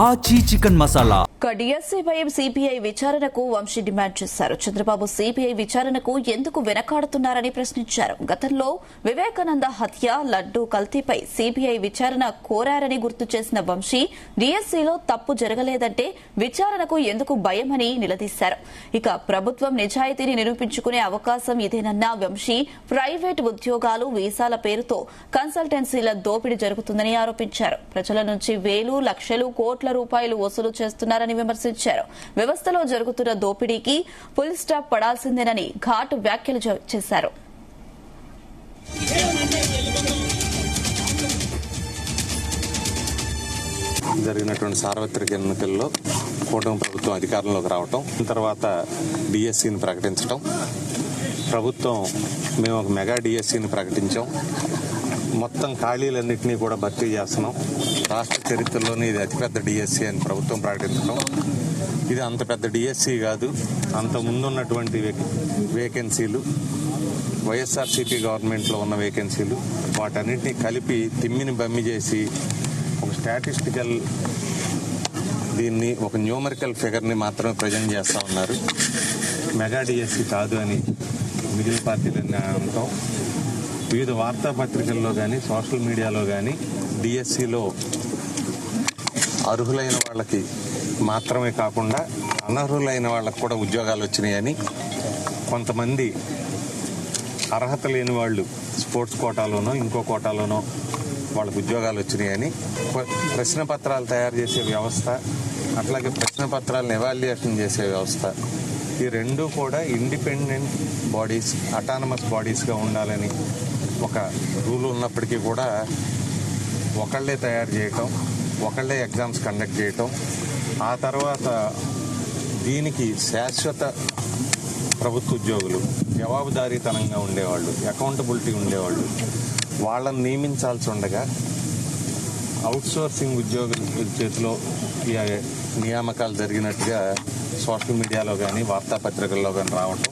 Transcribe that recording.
ఆచి chicken masala. డిఎస్సీపై CBI విచారణకు Vamsi demand చేశారు. చంద్రబాబు సిబిఐ విచారణకు ఎందుకు వెనకాడుతున్నారని ప్రశ్నించారు. గతంలో వివేకానంద హత్య, లడ్డూ కల్తీపై సిబిఐ విచారణ కోరారని గుర్తు చేసిన వంశీ డిఎస్సీలో తప్పు జరగలేదంటే విచారణకు ఎందుకు భయమని నిలదీశారు. ఇక ప్రభుత్వం నిజాయితీని నిరూపించుకునే అవకాశం ఇదేనన్న వంశీ ప్రైవేట్ ఉద్యోగాలు, వీసాల పేరుతో కన్సల్టెన్సీల దోపిడీ జరుగుతుందని ఆరోపించారు. ప్రజల నుంచి వేలు, లక్షలు, కోట్ల రూపాయలు వసూలు చేస్తున్నారని విమర్శించారు. వ్యవస్థలో జరుగుతున్న దోపిడీకి ఫుల్ స్టాప్ పడాల్సిందేనని ఘాటు వ్యాఖ్యలు చేశారు. జరిగినటువంటి సార్వత్రిక ఎన్నికల్లో కూటమి ప్రభుత్వం అధికారంలోకి రావటం, తర్వాత డిఎస్సిని ప్రకటించడం, ప్రభుత్వం మేము ఒక మెగా డిఎస్సిని ప్రకటించాం, మొత్తం ఖాళీలన్నింటినీ కూడా భర్తీ చేస్తున్నాం, రాష్ట్ర చరిత్రలోనే ఇది అతిపెద్ద డిఎస్సి అని ప్రభుత్వం ప్రకటించడం. ఇది అంత పెద్ద డిఎస్సి కాదు, అంత ముందున్నటువంటి వేకెన్సీలు, వైఎస్ఆర్సీపీ గవర్నమెంట్లో ఉన్న వేకెన్సీలు, వాటన్నిటినీ కలిపి తిమ్మిని బమ్మి చేసి ఒక స్టాటిస్టికల్ దీన్ని, ఒక న్యూమరికల్ ఫిగర్ని మాత్రమే ప్రజెంట్ చేస్తూ ఉన్నారు. మెగా డిఎస్సి కాదు అని మిగిలిన పార్టీలన్నీ అనటం, వివిధ వార్తాపత్రికల్లో కానీ సోషల్ మీడియాలో కానీ డిఎస్సిలో అర్హులైన వాళ్ళకి మాత్రమే కాకుండా అనర్హులైన వాళ్ళకు కూడా ఉద్యోగాలు వచ్చినాయని, కొంతమంది అర్హత లేని వాళ్ళు స్పోర్ట్స్ కోటాలోనో ఇంకో కోటాలోనో వాళ్ళకు ఉద్యోగాలు వచ్చినాయని, ప్రశ్న పత్రాలు తయారు చేసే వ్యవస్థ, అట్లాగే ప్రశ్న పత్రాలను ఎవాల్యుయేషన్ చేసే వ్యవస్థ, ఈ రెండూ కూడా ఇండిపెండెంట్ బాడీస్, అటానమస్ బాడీస్గా ఉండాలని ఒక రూల్ ఉన్నప్పటికీ కూడా ఒకళ్ళే తయారు చేయటం, ఒకళ్ళే ఎగ్జామ్స్ కండక్ట్ చేయటం, ఆ తర్వాత దీనికి శాశ్వత ప్రభుత్వ ఉద్యోగులు, జవాబుదారీతనంగా ఉండేవాళ్ళు, అకౌంటబిలిటీ ఉండేవాళ్ళు, వాళ్ళని నియమించాల్సి ఉండగా అవుట్సోర్సింగ్ ఉద్యోగుల చేతిలో ఈ నియామకాలు జరిగినట్టుగా సోషల్ మీడియాలో కానీ వార్తాపత్రికల్లో కానీ రావటం.